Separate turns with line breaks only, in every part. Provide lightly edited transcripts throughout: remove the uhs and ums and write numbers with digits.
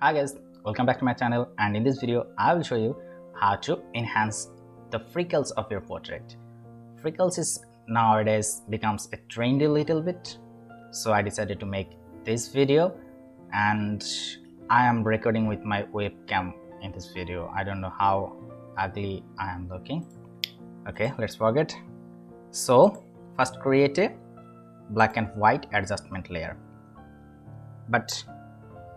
Hi guys, welcome back to my channel, and in this video I will show you how to enhance the freckles of your portrait. Freckles is nowadays becomes a trendy little bit, so I decided to make this video, and I am recording with my webcam in this video. I don't know how ugly I am looking. Okay, let's forget. So first create a black and white adjustment layer, but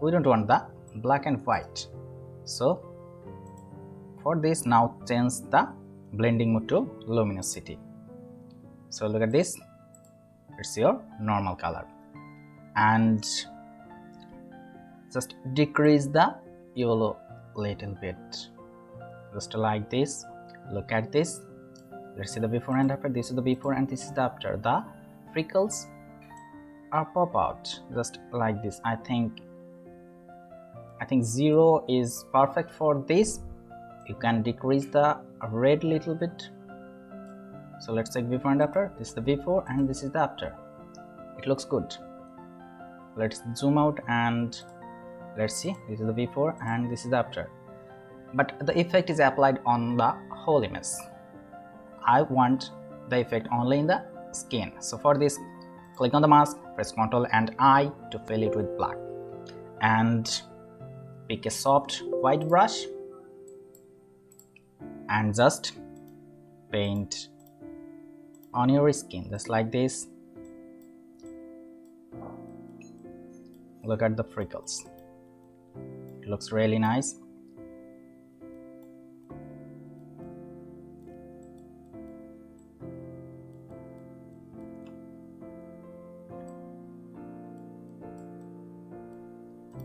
we don't want the black and white, so for this now change the blending mode to luminosity. So look at this, it's your normal color, and just decrease the yellow little bit, just like this. Look at this, let's see the before and after. This is the before and this is the after. The freckles are pop out just like this. I think 0 is perfect for this. You can decrease the red little bit. So let's check before and after. This is the before and this is the after. It looks good. Let's zoom out and let's see. This is the before and this is the after, but the effect is applied on the whole image. I want the effect only in the skin. So for this, click on the mask, press Ctrl and I to fill it with black, and pick a soft white brush and just paint on your skin just like this. Look at the freckles, it looks really nice.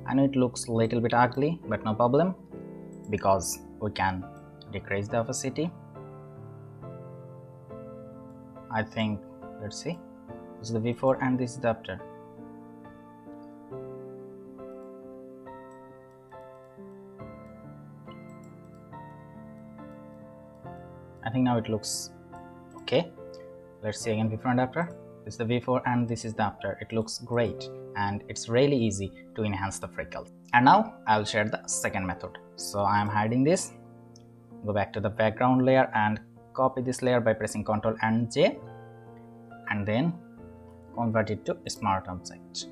I know it looks a little bit ugly, but no problem, because we can decrease the opacity. I think, let's see, this is the before and this is the after. I think now it looks okay. Let's see again before and after. This is the before and this is the after. It looks great, and it's really easy to enhance the freckles. And now I will share the second method. So I am hiding this. Go back to the background layer and copy this layer by pressing Ctrl and J, and then convert it to a smart object,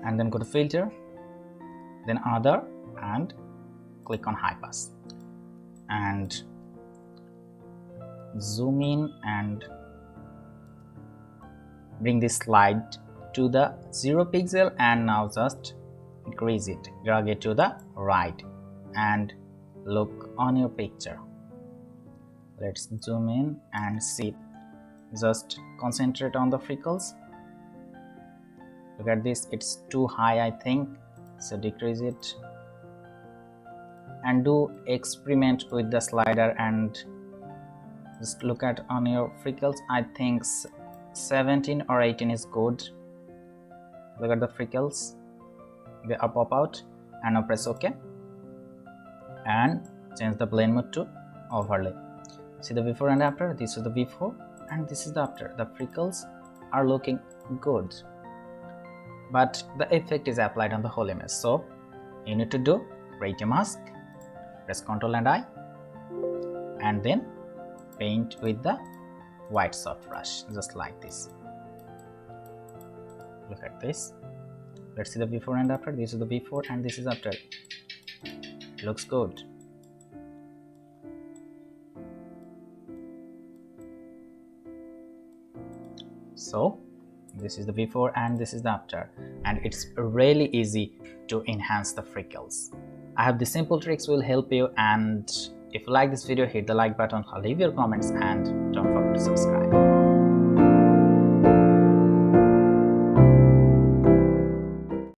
and then go to filter, then other, and click on high pass, and zoom in and bring this slide to the 0 pixel, and now just increase it, drag it to the right, and look on your picture. Let's zoom in and see. Just concentrate on the freckles. Look at this, it's too high I think, so decrease it, and do experiment with the slider and just look at on your freckles. I think 17 or 18 is good. Look at the freckles, they are pop out, and now press OK and change the blend mode to overlay. See the before and after. This is the before and this is the after. The freckles are looking good, but the effect is applied on the whole image. So you need to do, create a mask, press Ctrl and I, and then paint with the white soft brush just like this. Look at this, let's see the before and after. This is the before and this is after. It looks good. So this is the before and this is the after, and it's really easy to enhance the freckles. I have the simple tricks will help you, and if you like this video, hit the like button, leave your comments, and don't forget to subscribe.